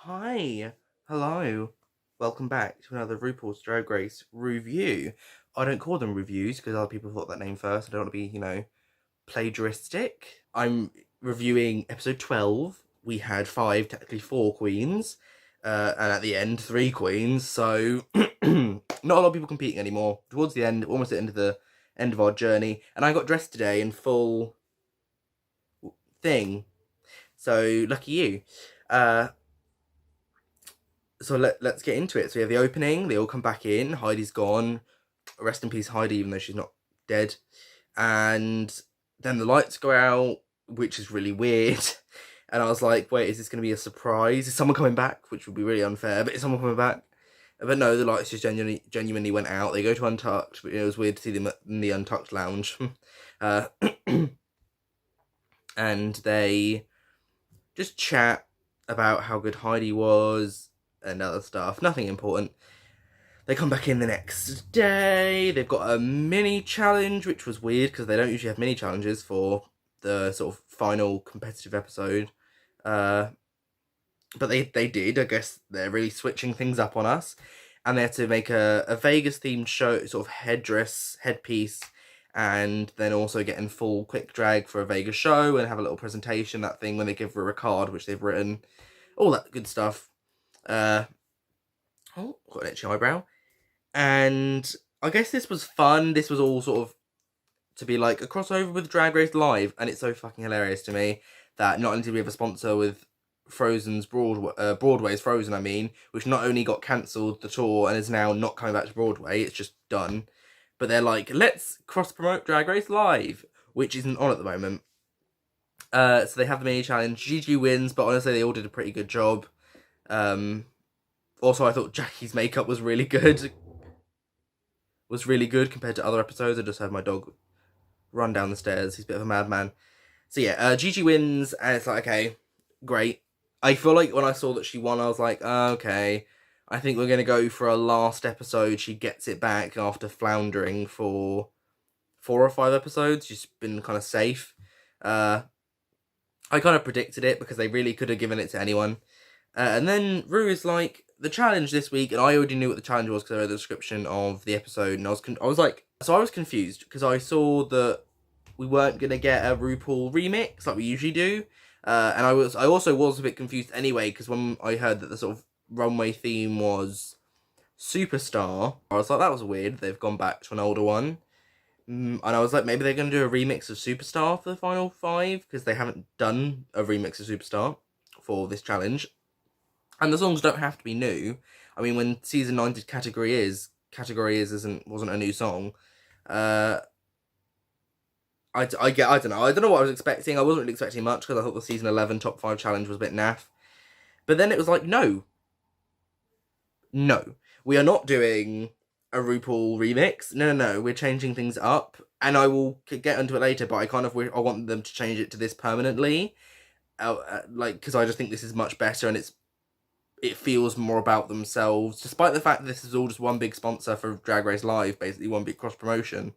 Hi, hello, welcome back to another RuPaul's Drag Race review. I don't call them reviews because other people thought that name first. I don't want to be, plagiaristic. I'm reviewing episode 12. We had five, technically four queens, and at the end, three queens, so not a lot of people competing anymore. Towards the end, almost at the end of our journey, and I got dressed today in full thing, so lucky you. So let's get into it. So we have the opening, they all come back in, Heidi's gone. Rest in peace, Heidi, even though she's not dead. And then the lights go out, which is really weird. And I was like, wait, is this going to be a surprise? Is someone coming back? Which would be really unfair, but is someone coming back? But no, the lights just genuinely went out. They go to Untucked, but it was weird to see them in the Untucked lounge. And they just chat about how good Heidi was and other stuff. Nothing important. They come back in the next day. They've got a mini challenge, which was weird because they don't usually have mini challenges for the sort of final competitive episode. But they did. I guess they're really switching things up on us. And they had to make a Vegas themed show, sort of headpiece, and then also get in full quick drag for a Vegas show and have a little presentation, that thing when they give her a card, which they've written. All that good stuff. Got an itchy eyebrow. And I guess this was fun. This was all sort of to be like a crossover with Drag Race Live, and it's so fucking hilarious to me that not only did we have a sponsor with Frozen's Broadway's Frozen, which not only got cancelled the tour and is now not coming back to Broadway, it's just done, but they're like, let's cross-promote Drag Race Live, which isn't on at the moment. So they have the mini challenge. Gigi wins, but honestly, they all did a pretty good job. Also, I thought Jackie's makeup was really good. Compared to other episodes. I just heard my dog run down the stairs. He's a bit of a madman. So yeah, Gigi wins, and it's like, okay, great. I feel like when I saw that she won, I was like, okay, I think we're going to go for a last episode. She gets it back after floundering for 4 or 5 episodes. She's been kind of safe. I kind of predicted it because they really could have given it to anyone. And then Rue is like, the challenge this week, and I already knew what the challenge was because I read the description of the episode, and I was confused because I saw that we weren't gonna get a RuPaul remix like we usually do, and I also was a bit confused anyway because when I heard that the sort of runway theme was Superstar, I was like, that was weird. They've gone back to an older one, and I was like, maybe they're gonna do a remix of Superstar for the final 5 because they haven't done a remix of Superstar for this challenge. And the songs don't have to be new. I mean, when season 9 did Category Is wasn't a new song. I don't know. I don't know what I was expecting. I wasn't really expecting much because I thought the season 11 top 5 challenge was a bit naff. But then it was like, no, we are not doing a RuPaul remix. No, we're changing things up, and I will get into it later. But I want them to change it to this permanently, because I just think this is much better, and it feels more about themselves, despite the fact that this is all just one big sponsor for Drag Race Live, basically one big cross-promotion.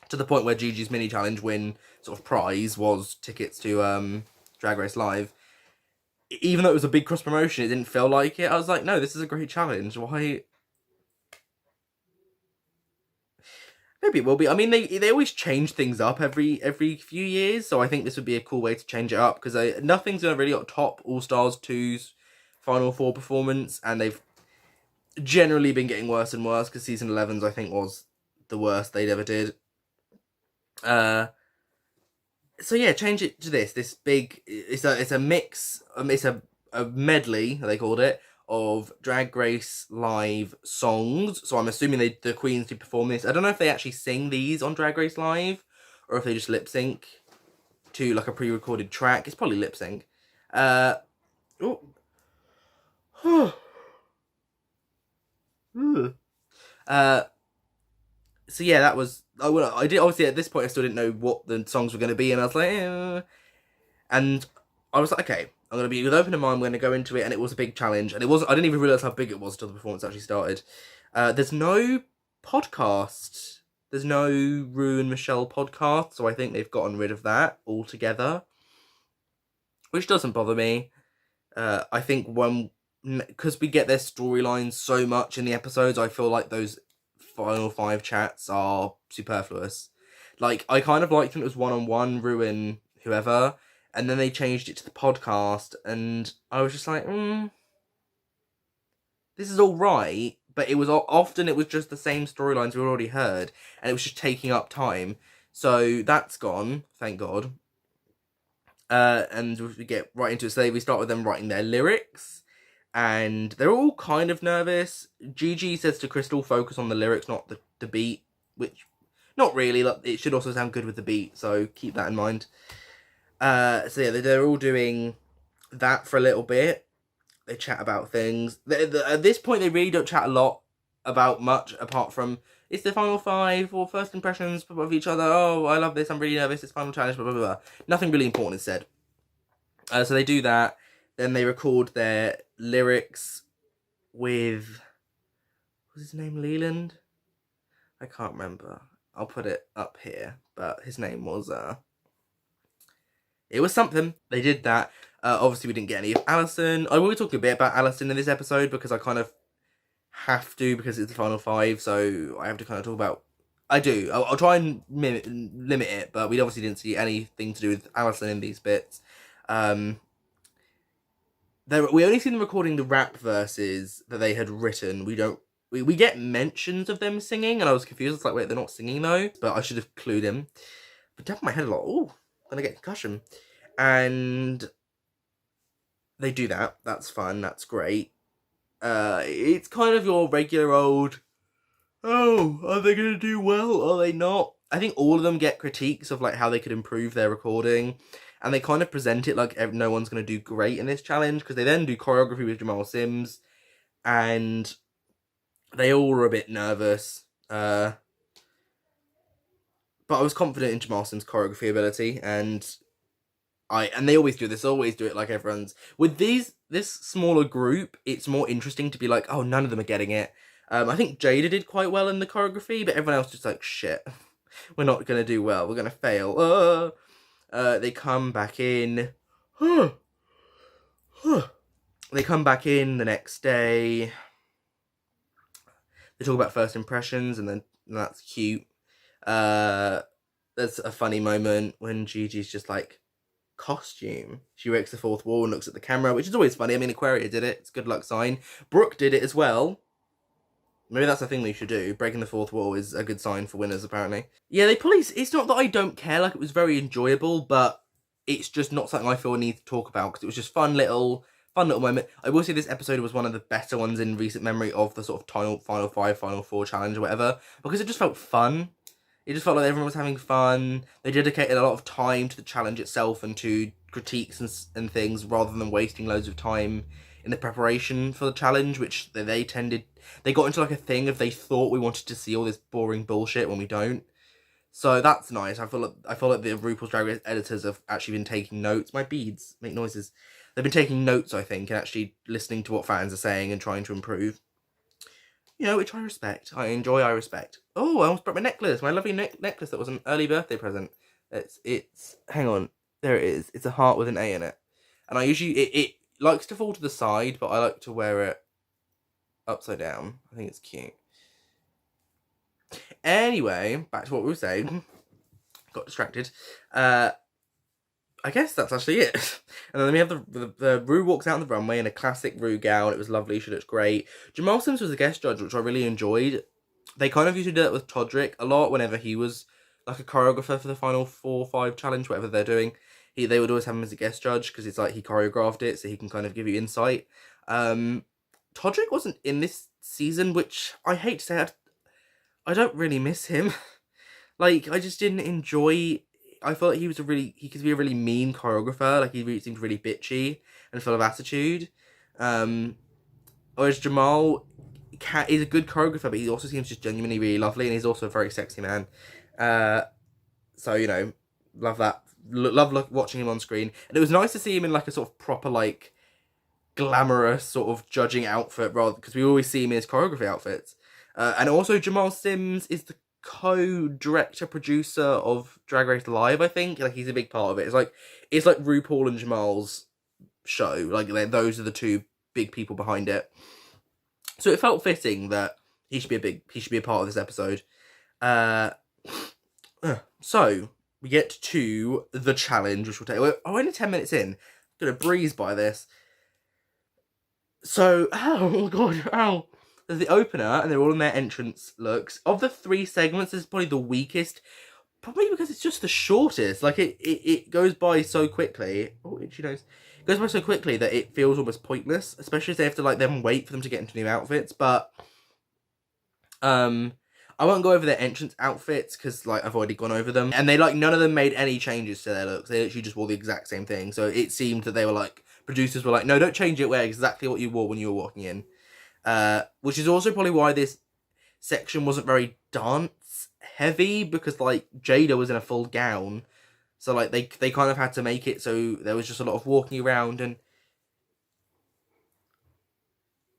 To the point where Gigi's mini challenge win sort of prize was tickets to Drag Race Live. Even though it was a big cross-promotion, it didn't feel like it. I was like, no, this is a great challenge. Why? Maybe it will be. I mean, they always change things up every few years, so I think this would be a cool way to change it up, because nothing's going to really top All-Stars 2's Final 4 performance, and they've generally been getting worse and worse, because season 11's, I think, was the worst they'd ever did. So yeah, change it to this big, it's a mix, it's a medley, they called it, of Drag Race Live songs. So I'm assuming the queens do perform this. I don't know if they actually sing these on Drag Race Live, or if they just lip sync to like a pre-recorded track. It's probably lip sync. Oh. So yeah, that was, I did, obviously at this point I still didn't know what the songs were going to be, and I was like, and I was like, okay, I'm going to be with open mind, I'm going to go into it, and it was a big challenge, and I didn't even realise how big it was until the performance actually started. There's no podcast, there's no Rue and Michelle podcast, so I think they've gotten rid of that altogether, which doesn't bother me. I think because we get their storylines so much in the episodes, I feel like those final 5 chats are superfluous. Like, I kind of liked when it was one-on-one, Ruin whoever, and then they changed it to the podcast, and I was just like, this is all right, but it was often it was just the same storylines we already heard, and it was just taking up time. So that's gone, thank God. And we get right into it. So we start with them writing their lyrics, and they're all kind of nervous. Gigi says to Crystal, focus on the lyrics, not the beat, which, not really, like, it should also sound good with the beat, so keep that in mind. So yeah, they're all doing that for a little bit. They chat about things. At this point, they really don't chat a lot about much, apart from, it's the final 5, or first impressions of each other. Oh, I love this, I'm really nervous, it's final challenge, blah, blah, blah. Nothing really important is said. So they do that. Then they record their lyrics with, what's his name, Leland? I can't remember. I'll put it up here. But his name was, it was something. They did that. Obviously, we didn't get any of Alison. I will be talking a bit about Alison in this episode, because I kind of have to, because it's the final 5, so I have to kind of talk about... I do. I'll try and limit it, but we obviously didn't see anything to do with Alison in these bits. We only see them recording the rap verses that they had written. We get mentions of them singing, and I was confused. It's like, wait, they're not singing though? But I should have clued in. But down my head a lot. Oh, I'm gonna get a concussion. And they do that. That's fun. That's great. It's kind of your regular old, oh, are they gonna do well? Are they not? I think all of them get critiques of like how they could improve their recording, and they kind of present it like no one's gonna do great in this challenge, because they then do choreography with Jamal Sims, and they all were a bit nervous. But I was confident in Jamal Sims' choreography ability, and they always do this, always do it like everyone's. With this smaller group, it's more interesting to be like, oh, none of them are getting it. I think Jada did quite well in the choreography, but everyone else just like, shit, we're not going to do well, we're going to fail. They come back in. They come back in the next day. They talk about first impressions, and then that's cute. There's a funny moment when Gigi's just like, costume. She breaks the 4th wall and looks at the camera, which is always funny. I mean, Aquaria did it. It's a good luck sign. Brooke did it as well. Maybe that's a thing they should do. Breaking the 4th wall is a good sign for winners, apparently. Yeah, it's not that I don't care. Like, it was very enjoyable, but it's just not something I feel I need to talk about, because it was just fun little moment. I will say this episode was one of the better ones in recent memory of the sort of final 5, final 4 challenge or whatever, because it just felt fun. It just felt like everyone was having fun. They dedicated a lot of time to the challenge itself and to critiques and things, rather than wasting loads of time in the preparation for the challenge, which they got into like a thing of they thought we wanted to see all this boring bullshit when we don't. So that's nice. I feel like the RuPaul's Drag Race editors have actually been taking notes. My beads make noises. They've been taking notes, I think, and actually listening to what fans are saying and trying to improve. You know, which I respect. I enjoy, I respect. Oh, I almost broke my necklace. My lovely necklace that was an early birthday present. It's hang on. There it is. It's a heart with an A in it. And I usually, it likes to fall to the side, but I like to wear it upside down. I think it's cute. Anyway, back to what we were saying. Got distracted. I guess that's actually it. And then we have the Ru walks out on the runway in a classic Ru gown. It was lovely. She looked great. Jamal Sims was a guest judge, which I really enjoyed. They kind of used to do that with Todrick a lot whenever he was like a choreographer for the final 4 or 5 challenge, whatever they're doing. They would always have him as a guest judge, because it's like he choreographed it, so he can kind of give you insight. Todrick wasn't in this season, which I hate to say. I don't really miss him. Like, I just didn't enjoy... I felt like he could be a really mean choreographer. Like, he seemed really bitchy and full of attitude. Whereas Jamal is a good choreographer, but he also seems just genuinely really lovely, and he's also a very sexy man. So, you know, love that. Love watching him on screen. And it was nice to see him in like a sort of proper, like, glamorous sort of judging outfit, rather, because we always see him in his choreography outfits. And also Jamal Sims is the co-director producer of Drag Race Live, I think. Like, he's a big part of it. It's like RuPaul and Jamal's show. Like, those are the two big people behind it. So it felt fitting that he should be a part of this episode. So we get to the challenge, which will take. We're only 10 minutes in. I'm gonna breeze by this. So, oh god, there's the opener, and they're all in their entrance looks. Of the 3 segments, this is probably the weakest. Probably because it's just the shortest. Like, it goes by so quickly. Oh, itchy nose. It goes by so quickly that it feels almost pointless. Especially if they have to, like, then wait for them to get into new outfits. But, I won't go over their entrance outfits, because, like, I've already gone over them. And they, like, none of them made any changes to their looks. They literally just wore the exact same thing. So it seemed that they were, like, producers were like, no, don't change it, wear exactly what you wore when you were walking in. Which is also probably why this section wasn't very dance heavy, because, like, Jada was in a full gown. So, like, they kind of had to make it so there was just a lot of walking around and...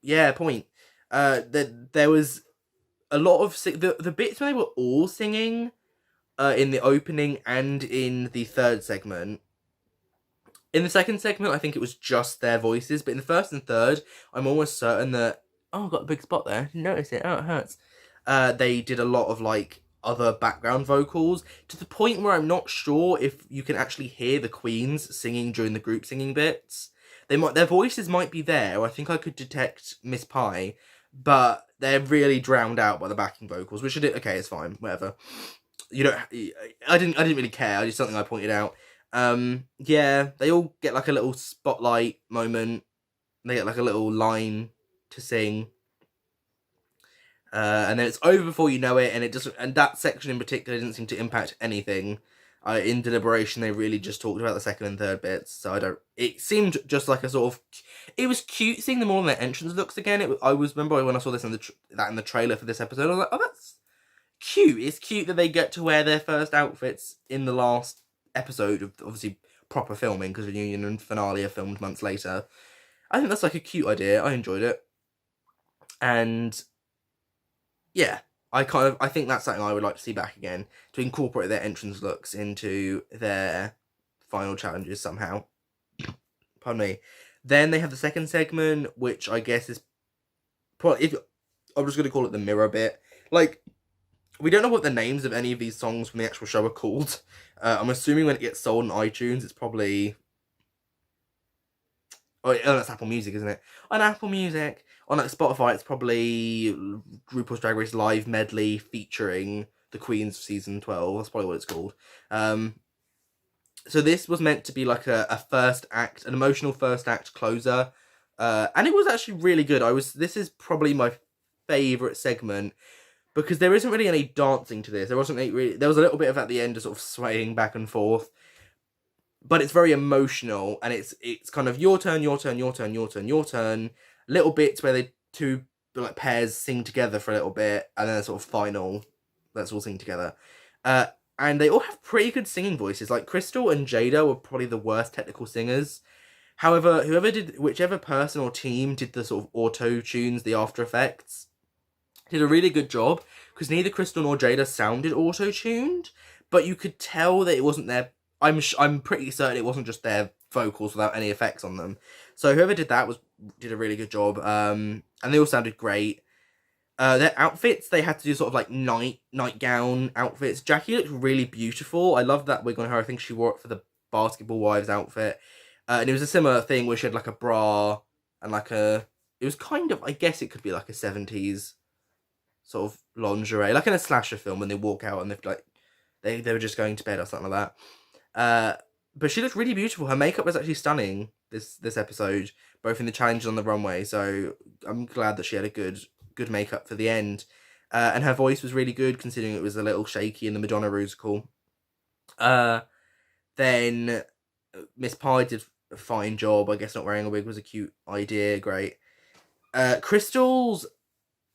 Yeah, point. There was a lot of... The bits where they were all singing in the opening and in the third segment. In the second segment, I think it was just their voices. But in the first and third, I'm almost certain that... Oh, I've got a big spot there. I didn't notice it. Oh, it hurts. They did a lot of, like, other background vocals, to the point where I'm not sure if you can actually hear the queens singing during the group singing bits. Their voices might be there, or I think I could detect Miss Pie, but they're really drowned out by the backing vocals, which I did. Okay, it's fine, whatever. You don't. I didn't really care. It's just something I pointed out. Yeah, they all get like a little spotlight moment. They get like a little line to sing. And then it's over before you know it, and that section in particular didn't seem to impact anything. In deliberation, they really just talked about the second and third bits, so it seemed just like a sort of, it was cute seeing them all in their entrance looks again. Remember when I saw this in the trailer for this episode, I was like, oh, that's cute. It's cute that they get to wear their first outfits in the last episode of, obviously, proper filming, because reunion and finale are filmed months later. I think that's like a cute idea. I enjoyed it. And yeah, I think that's something I would like to see back again, to incorporate their entrance looks into their final challenges somehow. Pardon me. Then they have the second segment, which I guess is probably, I'm just going to call it the mirror bit. Like, we don't know what the names of any of these songs from the actual show are called. I'm assuming when it gets sold on iTunes, it's probably... Oh, that's Apple Music, isn't it? On Apple Music. On like Spotify, it's probably RuPaul's Drag Race Live Medley featuring the Queens of Season 12. That's probably what it's called. So this was meant to be like a first act, an emotional first act closer. And it was actually really good. This is probably my favourite segment, because there isn't really any dancing to this. There was a little bit of at the end of sort of swaying back and forth. But it's very emotional, and it's kind of your turn, your turn, your turn, your turn, your turn. Little bits where they two like pairs sing together for a little bit, and then a sort of final, let's all sing together. And they all have pretty good singing voices. Like Crystal and Jada were probably the worst technical singers. However, whichever person or team did the sort of auto tunes, the After Effects, did a really good job, because neither Crystal nor Jada sounded auto tuned, but you could tell that it wasn't their. I'm pretty certain it wasn't just their vocals without any effects on them. So whoever did that did a really good job. And they all sounded great. Their outfits, they had to do sort of like nightgown outfits. Jackie looked really beautiful. I love that wig on her. I think she wore it for the Basketball Wives outfit. And it was a similar thing where she had like a bra and like it was kind of, I guess it could be like a 70s sort of lingerie, like in a slasher film when they walk out and they were just going to bed or something like that. But she looked really beautiful. Her makeup was actually stunning this episode, both in the challenges on the runway. So I'm glad that she had a good makeup for the end. And her voice was really good, considering it was a little shaky in the Madonna musical. Then Miss Pie did a fine job. I guess not wearing a wig was a cute idea. Great. Crystal's...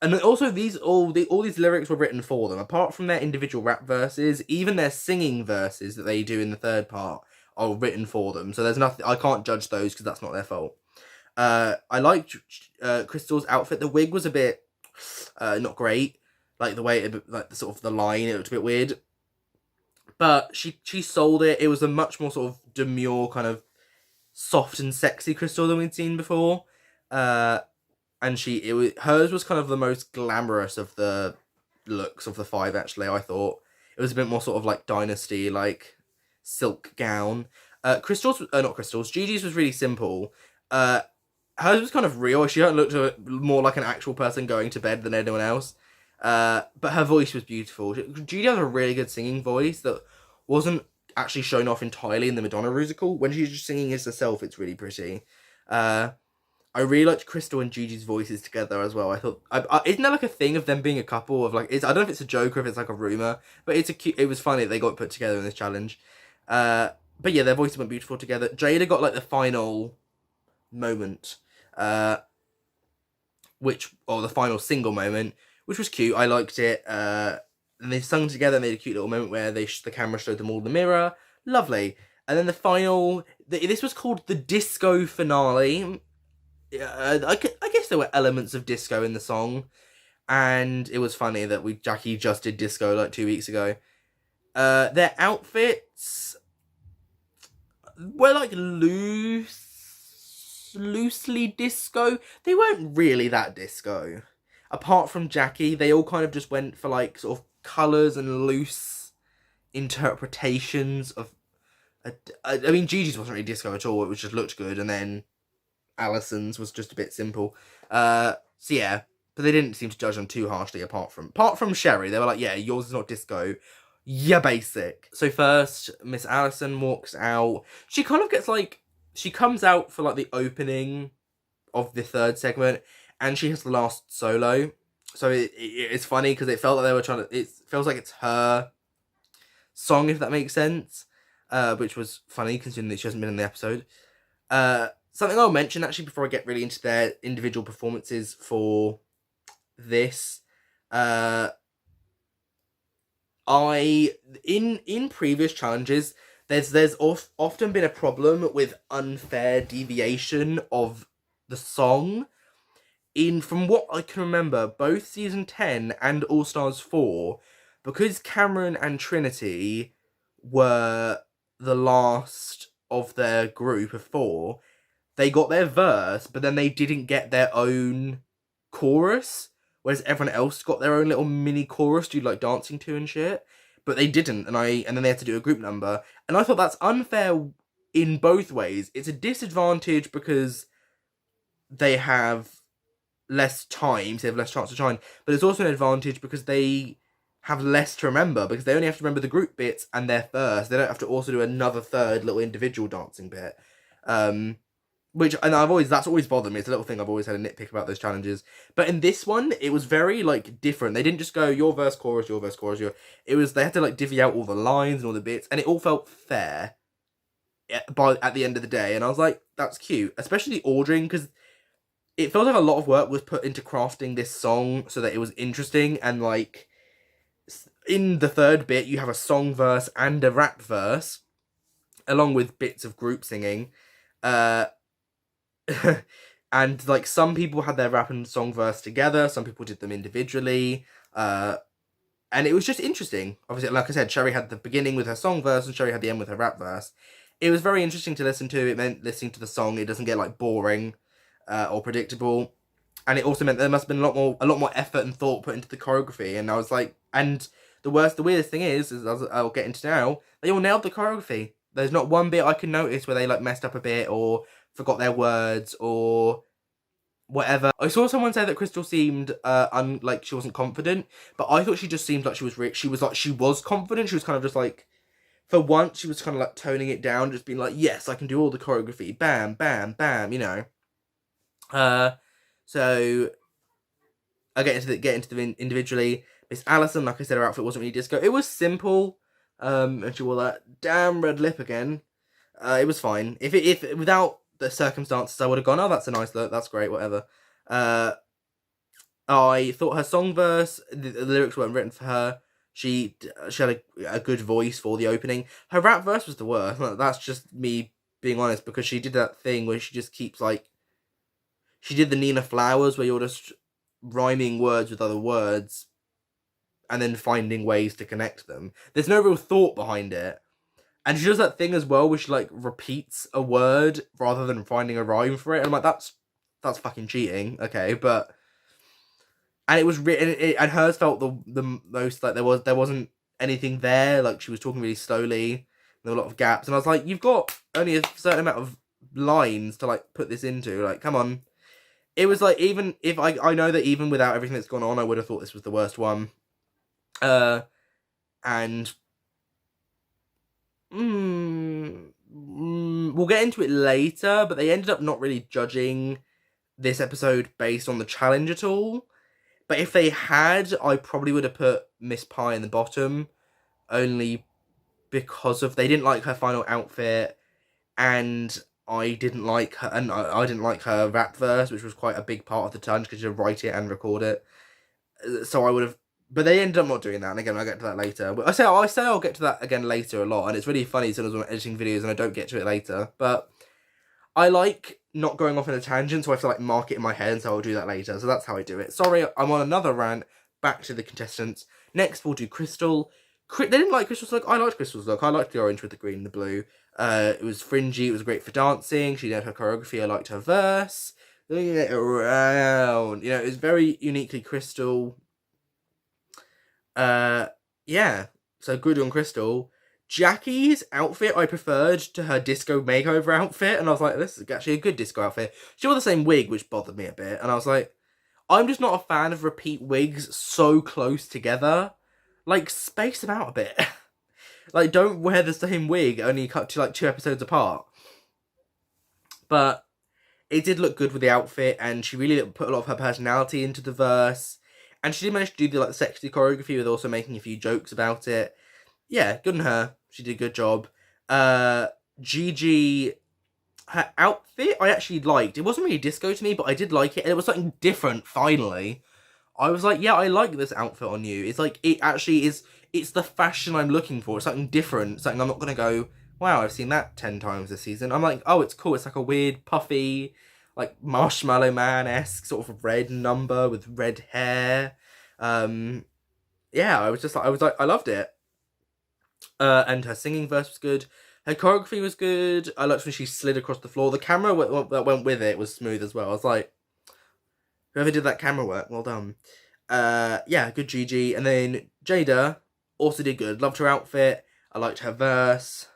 And also, all these lyrics were written for them. Apart from their individual rap verses, even their singing verses that they do in the third part are written for them. So there's nothing, I can't judge those because that's not their fault. I liked Crystal's outfit. The wig was a bit not great. Like the way like the sort of the line, it looked a bit weird. But she sold it. It was a much more sort of demure kind of soft and sexy Crystal than we'd seen before. And hers was kind of the most glamorous of the looks of the 5. Actually, I thought it was a bit more sort of like dynasty, like silk gown. Not Crystal's. Gigi's was really simple. Hers was kind of real. She looked more like an actual person going to bed than anyone else. But her voice was beautiful. Gigi has a really good singing voice that wasn't actually shown off entirely in the Madonna musical. When she's just singing as herself, it's really pretty. I really liked Crystal and Gigi's voices together as well. I thought, isn't there like a thing of them being a couple of like? I don't know if it's a joke or if it's like a rumor, but it was funny that they got put together in this challenge. But yeah, their voices went beautiful together. Jada got like the final moment, the final single moment, which was cute. I liked it. And they sung together and they had a cute little moment where the camera showed them all in the mirror. Lovely. And then the final, this was called the disco finale. I guess there were elements of disco in the song, and it was funny that Jackie just did disco like 2 weeks ago. Their outfits were like loosely disco. They weren't really that disco. Apart from Jackie, they all kind of just went for like sort of colours and loose interpretations of. I mean, Gigi's wasn't really disco at all. It just looked good, and then Alison's was just a bit simple. So yeah, but they didn't seem to judge them too harshly. Apart from Sherry, they were like, yeah, yours is not disco. Yeah, basic. So first, Miss Alison walks out. She kind of gets like, she comes out for like the opening of the 3rd segment, and she has the last solo. So it's funny because it felt like they were trying to. It feels like it's her song, if that makes sense. Which was funny considering that she hasn't been in the episode. Something I'll mention actually before I get really into their individual performances for this. In previous challenges, there's often been a problem with unfair deviation of the song. From what I can remember, both season 10 and All Stars 4, because Cameron and Trinity were the last of their group of 4, they got their verse, but then they didn't get their own chorus, whereas everyone else got their own little mini chorus to like dancing to and shit. But they didn't, and then they had to do a group number, and I thought that's unfair in both ways. It's a disadvantage because they have less time, so they have less chance to shine, but it's also an advantage because they have less to remember, because they only have to remember the group bits and their first. They don't have to also do another third little individual dancing bit. That's always bothered me. It's a little thing I've always had a nitpick about those challenges. But in this one, it was very like different. They didn't just go your verse, chorus, your verse, chorus, they had to like divvy out all the lines and all the bits, and it all felt fair at the end of the day. And I was like, that's cute, especially the ordering, because it felt like a lot of work was put into crafting this song so that it was interesting. And like in the 3rd bit, you have a song verse and a rap verse, along with bits of group singing. And like some people had their rap and song verse together, some people did them individually, and it was just interesting. Obviously, like I said, Sherry had the beginning with her song verse and Sherry had the end with her rap verse. It was very interesting to listen to. It meant listening to the song, it doesn't get like boring or predictable, and it also meant there must have been a lot more effort and thought put into the choreography. And I was like, and the weirdest thing is as I'll get into now, they all nailed the choreography. There's not one bit I can notice where they like messed up a bit or forgot their words or whatever. I saw someone say that Crystal seemed like she wasn't confident, but I thought she just seemed like she was she was confident. She was kind of just like, for once, she was kind of like toning it down, just being like, yes, I can do all the choreography, bam, bam, bam, you know. So I get into them individually. Miss Alison, like I said, her outfit wasn't really disco. It was simple, and she wore that damn red lip again. It was fine. If without the circumstances, I would have gone, oh, that's a nice look, that's great, whatever. I thought her song verse, the lyrics weren't written for her. She had a good voice for the opening. Her rap verse was the worst. That's just me being honest, because she did that thing where she just keeps like, she did the Nina Flowers where you're just rhyming words with other words and then finding ways to connect them. There's no real thought behind it. And she does that thing as well where she, like, repeats a word rather than finding a rhyme for it. And I'm like, that's fucking cheating, okay? But... And it was and hers felt the most like there wasn't anything there. Like, she was talking really slowly. There were a lot of gaps. And I was like, you've got only a certain amount of lines to, like, put this into. Like, come on. It was like, even if I know that even without everything that's gone on, I would have thought this was the worst one. And we'll get into it later, but they ended up not really judging this episode based on the challenge at all. But if they had, I probably would have put Miss Pie in the bottom, only because of they didn't like her final outfit, and I didn't like her, and I didn't like her rap verse, which was quite a big part of the challenge because you had to write it and record it. So I would have, but they ended up not doing that. And again, I'll get to that later. But I say I'll get to that again later a lot, and it's really funny sometimes when I'm editing videos and I don't get to it later. But I like not going off in a tangent, so I have to, like, mark it in my head, and so I'll do that later. So that's how I do it. Sorry, I'm on another rant. Back to the contestants. Next, we'll do Crystal. They didn't like Crystal's look. I liked Crystal's look. I liked the orange with the green and the blue. It was fringy. It was great for dancing. She did her choreography. I liked her verse. Looking it around. You know, it was very uniquely Crystal. Yeah. So good on Crystal. Jackie's outfit I preferred to her disco makeover outfit, and I was like, this is actually a good disco outfit. She wore the same wig, which bothered me a bit, and I was like, I'm just not a fan of repeat wigs so close together. Like, space them out a bit. Like, don't wear the same wig, only cut to, like, 2 episodes apart. But it did look good with the outfit, and she really put a lot of her personality into the verse, and she did manage to do the, like, sexy choreography with also making a few jokes about it. Yeah, good on her. She did a good job. Gigi, her outfit I actually liked. It wasn't really disco to me, but I did like it. And it was something different, finally. I was like, yeah, I like this outfit on you. It's like, it actually is, it's the fashion I'm looking for. It's something different. Something I'm not going to go, wow, I've seen that 10 times this season. I'm like, oh, it's cool. It's like a weird, puffy, like, Marshmallow Man-esque sort of red number with red hair. Yeah, I was like, I loved it. And her singing verse was good. Her choreography was good. I liked when she slid across the floor. The camera that went with it was smooth as well. I was like, whoever did that camera work, well done. Yeah, good Gigi. And then Jada also did good. Loved her outfit. I liked her verse.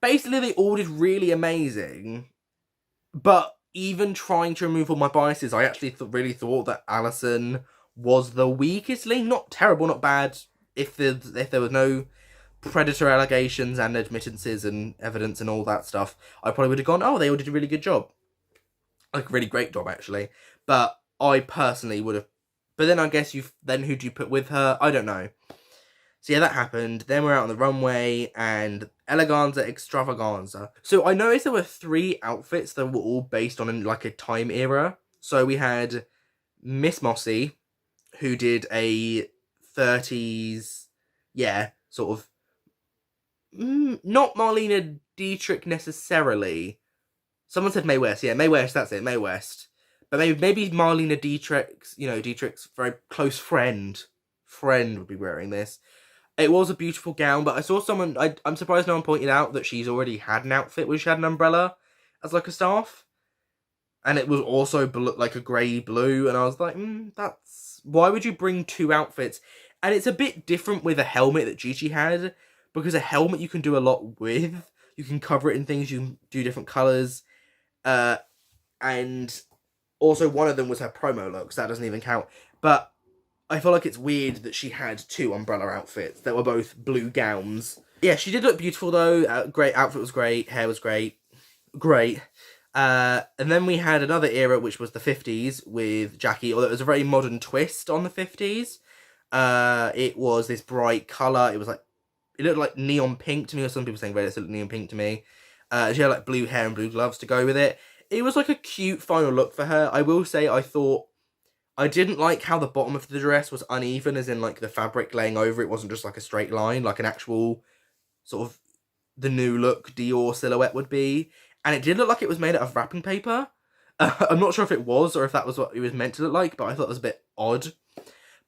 Basically, they all did really amazing. But even trying to remove all my biases, I actually really thought that Alison was the weakest link. Not terrible, not bad. If there was no predator allegations and admittances and evidence and all that stuff, I probably would have gone, oh, they all did a really good job. Like, a really great job, actually. But I personally would have... But then I guess who do you put with her? I don't know. So yeah, that happened. Then we're out on the runway, and Eleganza Extravaganza. So I noticed there were 3 outfits that were all based on, like, a time era. So we had Miss Mossy, who did a 30s, yeah, sort of, not Marlena Dietrich necessarily. Someone said Mae West. Yeah, Mae West, that's it, Mae West. But maybe Marlena Dietrich's, Dietrich's very close friend would be wearing this. It was a beautiful gown, but I saw someone, I'm surprised no one pointed out that she's already had an outfit where she had an umbrella as, like, a staff. And it was also like a grey blue, and I was like, that's... Why would you bring 2 outfits? And it's a bit different with a helmet that Gigi had, because a helmet you can do a lot with. You can cover it in things, you can do different colours. And also one of them was her promo look, so that doesn't even count. But I feel like it's weird that she had 2 umbrella outfits that were both blue gowns. Yeah, she did look beautiful though. Great, outfit was great, hair was great. Great. And then we had another era, which was the 50s with Jackie, although it was a very modern twist on the 50s. It was this bright colour. It was like, it looked like neon pink to me, or some people saying red, it looked neon pink to me. She had like blue hair and blue gloves to go with it. It was like a cute final look for her. I will say I didn't like how the bottom of the dress was uneven, as in like the fabric laying over it wasn't just like a straight line, like an actual sort of the new look Dior silhouette would be. And it did look like it was made out of wrapping paper. I'm not sure if it was, or if that was what it was meant to look like, but I thought it was a bit odd.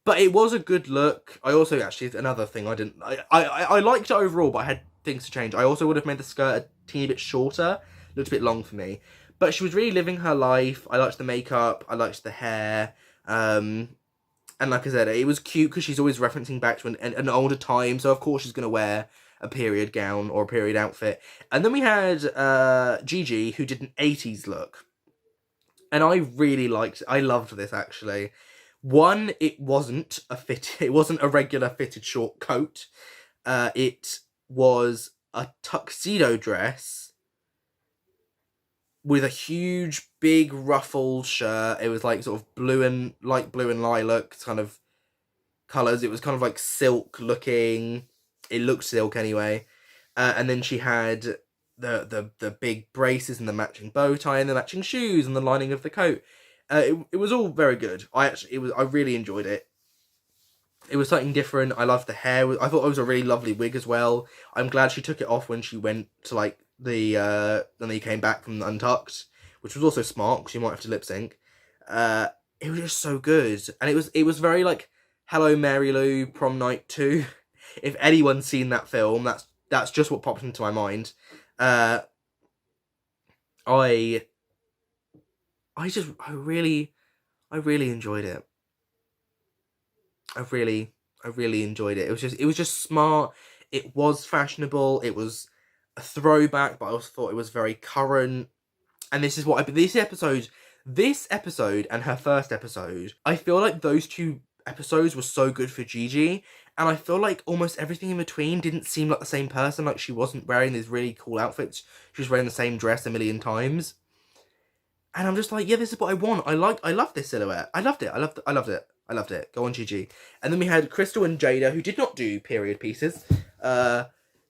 But it was a good look. I also, actually, another thing I liked it overall, but I had things to change. I also would have made the skirt a teeny bit shorter. Looked a bit long for me. But she was really living her life. I liked the makeup. I liked the hair. And like I said, it was cute because she's always referencing back to an older time. So, of course, she's going to wear a period gown or a period outfit. And then we had Gigi, who did an 80s look. And I really liked it. I loved this, actually. One, it wasn't a regular fitted short coat. It was a tuxedo dress with a huge, big ruffled shirt. It was like sort of light blue and lilac kind of colours. It was kind of like silk looking. It looked silk anyway. And then she had the big braces and the matching bow tie and the matching shoes and the lining of the coat. It was all very good. I really enjoyed it. It was something different. I loved the hair. I thought it was a really lovely wig as well. I'm glad she took it off when she went to like when they came back from Untucked, which was also smart because you might have to lip sync. It was just so good, and it was very like Hello Mary Lou Prom Night 2. If anyone's seen that film, that's just what popped into my mind. I really enjoyed it. I really enjoyed it. It was just smart. It was fashionable. It was a throwback, but I also thought it was very current. And this is what this episode and her first episode, I feel like those two episodes were so good for Gigi, and I feel like almost everything in between didn't seem like the same person. Like, she wasn't wearing these really cool outfits. She was wearing the same dress a million times. And I'm just like, yeah, this is what I want. I love this silhouette. I loved it. Go on, Gigi. And then we had Crystal and Jada, who did not do period pieces.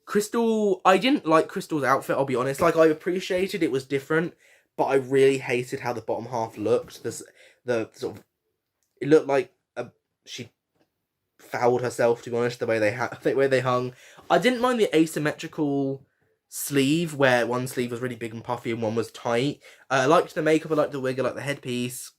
Crystal, I didn't like Crystal's outfit, I'll be honest. Like, I appreciated it was different, but I really hated how the bottom half looked. The sort of, it looked like she fouled herself, to be honest, the way they hung. I didn't mind the asymmetrical sleeve, where one sleeve was really big and puffy and one was tight. I liked the makeup, I liked the wig, I liked the headpiece.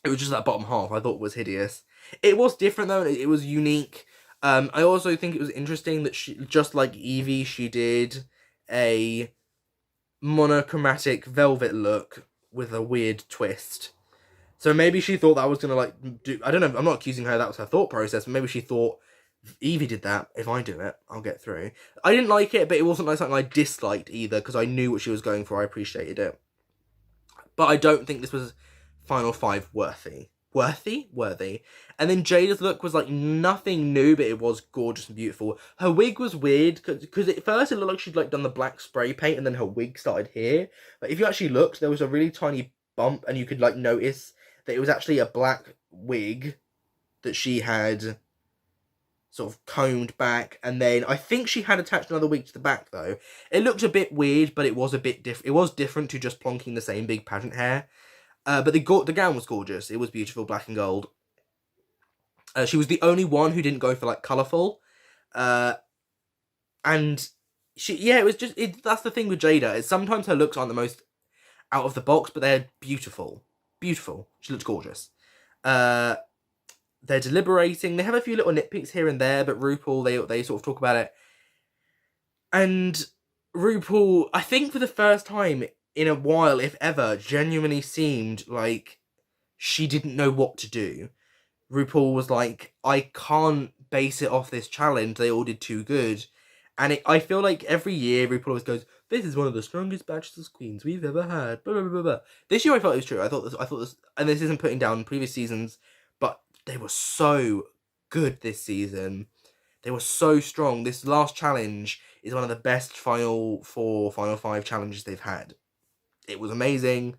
It was just that bottom half I thought was hideous. It was different though, it was unique. I also think it was interesting that she, just like Evie, she did a monochromatic velvet look with a weird twist. So maybe she thought that was gonna like do, I don't know, I'm not accusing her that was her thought process, but maybe she thought, if Evie did that, if I do it, I'll get through. I didn't like it, but it wasn't like something I disliked either, because I knew what she was going for. I appreciated it. But I don't think this was Final 5 worthy. Worthy. And then Jada's look was like nothing new, but it was gorgeous and beautiful. Her wig was weird, because at first it looked like she'd like done the black spray paint, and then her wig started here. But if you actually looked, there was a really tiny bump, and you could like notice that it was actually a black wig that she had sort of combed back, and then I think she had attached another wig to the back though. It looked a bit weird, but it was a bit different. It was different to just plonking the same big pageant hair. But the gown was gorgeous. It was beautiful, black and gold. She was the only one who didn't go for like colourful. And it was just, that's the thing with Jada, is sometimes her looks aren't the most out of the box, but they're beautiful. Beautiful. She looks gorgeous. They're deliberating. They have a few little nitpicks here and there, but RuPaul, they sort of talk about it. And RuPaul, I think for the first time in a while, if ever, genuinely seemed like she didn't know what to do. RuPaul was like, I can't base it off this challenge. They all did too good. And I feel like every year RuPaul always goes, this is one of the strongest Bachelor's Queens we've ever had. Blah, blah, blah, blah. This year I felt it was true. I thought this, and this isn't putting down previous seasons, but they were so good this season. They were so strong. This last challenge is one of the best Final 4, Final 5 challenges they've had. It was amazing.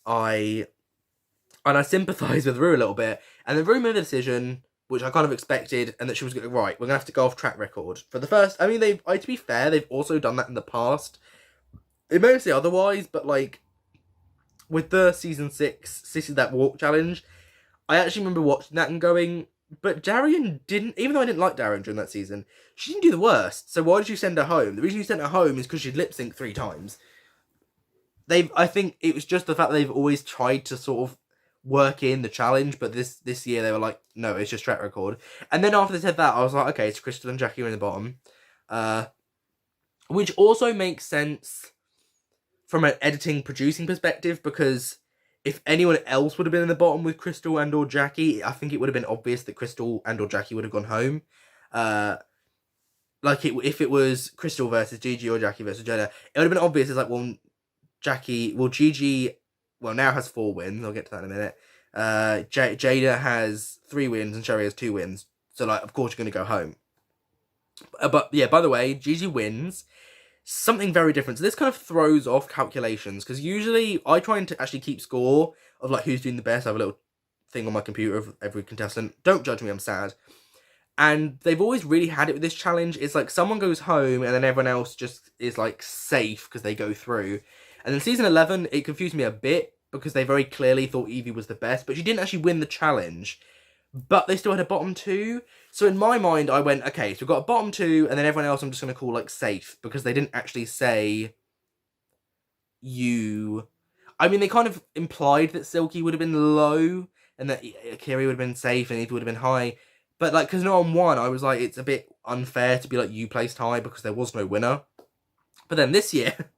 I sympathise with Ru a little bit. And then Ru made a decision, which I kind of expected, and that she was going, right, we're going to have to go off track record. For the first, I mean, to be fair, they've also done that in the past. They may say otherwise, but like, with the season 6 Sissy That Walk challenge, I actually remember watching that and going, but Darian didn't, even though I didn't like Darian during that season, she didn't do the worst. So why did you send her home? The reason you sent her home is because she'd lip synced 3 times. I think it was just the fact that they've always tried to sort of work in the challenge, but this year they were like, no, it's just track record. And then after they said that, I was like, okay, it's Crystal and Jackie are in the bottom. which also makes sense from an editing producing perspective, because if anyone else would have been in the bottom with Crystal and or Jackie, I think it would have been obvious that Crystal and or Jackie would have gone home. If it was Crystal versus Gigi or Jackie versus Jada, it would have been obvious. It's like, well, Gigi, now has 4 wins. I'll get to that in a minute. Jada has 3 wins and Sherry has 2 wins. So, like, of course you're going to go home. But, yeah, by the way, Gigi wins. Something very different. So this kind of throws off calculations, because usually I try and actually keep score of, like, who's doing the best. I have a little thing on my computer of every contestant. Don't judge me, I'm sad. And they've always really had it with this challenge. It's like someone goes home and then everyone else just is, like, safe because they go through. And in season 11, it confused me a bit because they very clearly thought Evie was the best, but she didn't actually win the challenge. But they still had a bottom 2. So in my mind, I went, okay, so we've got a bottom 2, and then everyone else I'm just going to call, like, safe, because they didn't actually say you... I mean, they kind of implied that Silky would have been low, and that Kiri would have been safe, and Evie would have been high. But, like, because no one won, I was like, it's a bit unfair to be like, you placed high, because there was no winner. But then this year,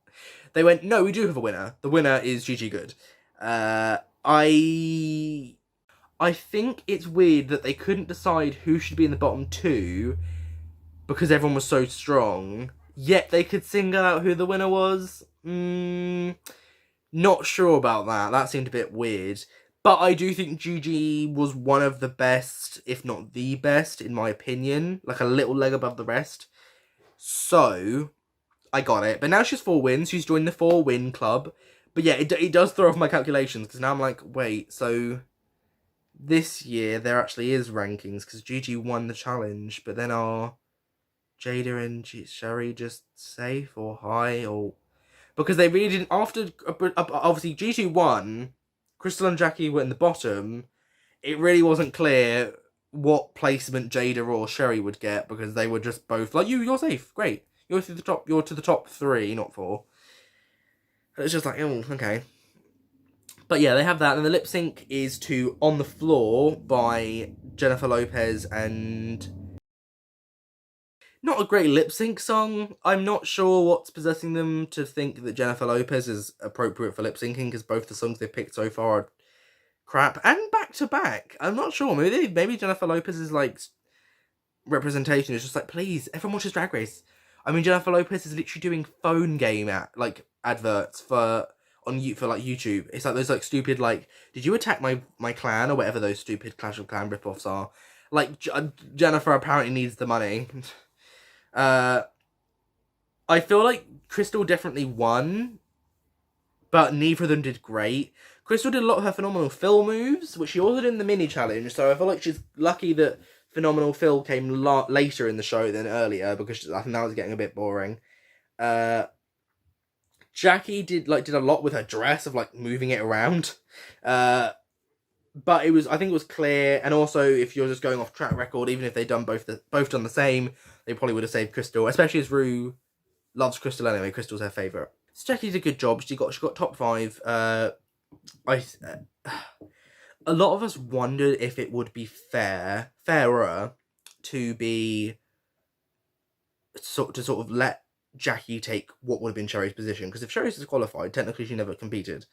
they went, no, we do have a winner. The winner is Gigi Good. I think it's weird that they couldn't decide who should be in the bottom 2 because everyone was so strong, yet they could single out who the winner was. Not sure about that. That seemed a bit weird. But I do think Gigi was one of the best, if not the best, in my opinion. Like, a little leg above the rest. So, I got it. But now she has 4 wins. She's joined the 4-win club. But yeah, it does throw off my calculations, because now I'm like, wait, so... this year, there actually is rankings, because Gigi won the challenge, but then are Jada and Sherry just safe or high? Or because they really didn't... after, obviously, Gigi won, Crystal and Jackie were in the bottom, it really wasn't clear what placement Jada or Sherry would get, because they were just both like, you're safe, great. You're to the top 3, not 4. And it's just like, oh, okay. But yeah, they have that, and the lip sync is to On the Floor by Jennifer Lopez, and not a great lip sync song. I'm not sure what's possessing them to think that Jennifer Lopez is appropriate for lip syncing, because both the songs they've picked so far are crap, and back to back. I'm not sure. Maybe Jennifer Lopez's, like, representation is just like, please, everyone watches Drag Race. I mean, Jennifer Lopez is literally doing phone game adverts for YouTube. It's like those, like, stupid, like, did you attack my clan, or whatever those stupid Clash of Clan ripoffs are. Like, Jennifer apparently needs the money. I feel like Crystal definitely won, but neither of them did great. Crystal did a lot of her Phenomenal Phil moves, which she also did in the mini challenge, so I feel like she's lucky that Phenomenal Phil came later in the show than earlier, because I think that was getting a bit boring. Jackie did a lot with her dress of, like, moving it around. But I think it was clear, and also if you're just going off track record, even if they'd done both done the same, they probably would have saved Crystal, especially as Rue loves Crystal anyway. Crystal's her favourite. So Jackie did a good job. She got top 5. A lot of us wondered if it would be fairer to be sort of let Jackie take what would have been Sherry's position, because if Sherry's disqualified, technically she never competed.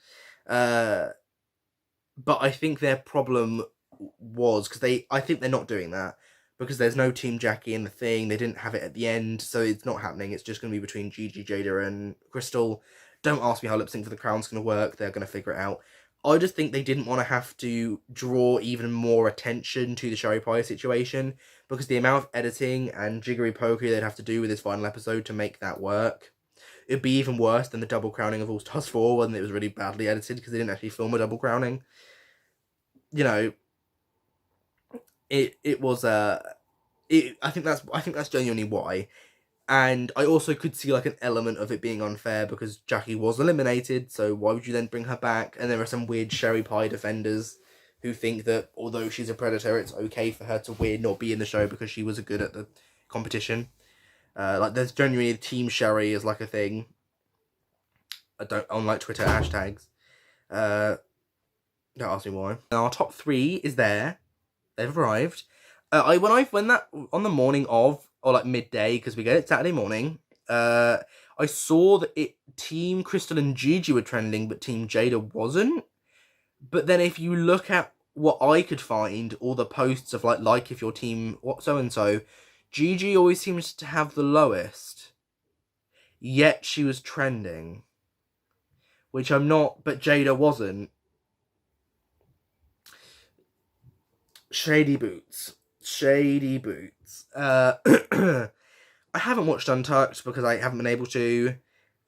But I think their problem was, because I think they're not doing that, because there's no Team Jackie in the thing. They didn't have it at the end, so it's not happening. It's just going to be between Gigi, Jada, and Crystal. Don't ask me how Lip Sync for the Crown's going to work. They're going to figure it out. I just think they didn't want to have to draw even more attention to the Sherry Pie situation, because the amount of editing and jiggery pokery they'd have to do with this final episode to make that work, it'd be even worse than the double crowning of All Stars 4 when it was really badly edited, because they didn't actually film a double crowning. You know, it was I think that's genuinely why. And I also could see, like, an element of it being unfair, because Jackie was eliminated, so why would you then bring her back? And there are some weird Sherry Pie defenders who think that although she's a predator, it's okay for her to win or be in the show because she was good at the competition. Like, there's genuinely Team Sherry is, like, a thing. I don't, on, like, Twitter hashtags. Don't ask me why. And our top 3 is there. They've arrived. When that on the morning of, or like midday, because we get it Saturday morning, I saw that Team Crystal and Gigi were trending, but Team Jada wasn't. But then if you look at what I could find, all the posts of like if your team what so and so, Gigi always seems to have the lowest. Yet she was trending, which I'm not, but Jada wasn't. Shady boots. I haven't watched Untucked because I haven't been able to.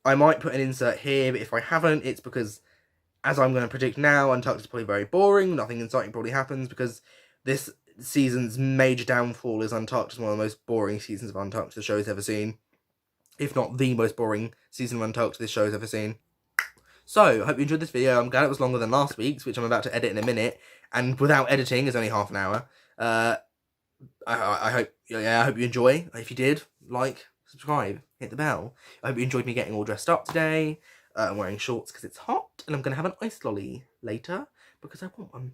I might put an insert here, but if I haven't, it's because, as I'm going to predict now, Untucked is probably very boring. Nothing exciting probably happens because this season's major downfall is Untucked is one of the most boring seasons of Untucked the show's ever seen. If not the most boring season of Untucked this show's ever seen. So, I hope you enjoyed this video. I'm glad it was longer than last week's, which I'm about to edit in a minute. And without editing, it's only half an hour. I hope you enjoy. If you did, like, subscribe, hit the bell. I hope you enjoyed me getting all dressed up today. I'm wearing shorts because it's hot, and I'm going to have an ice lolly later because I want one.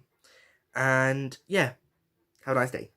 And yeah, have a nice day.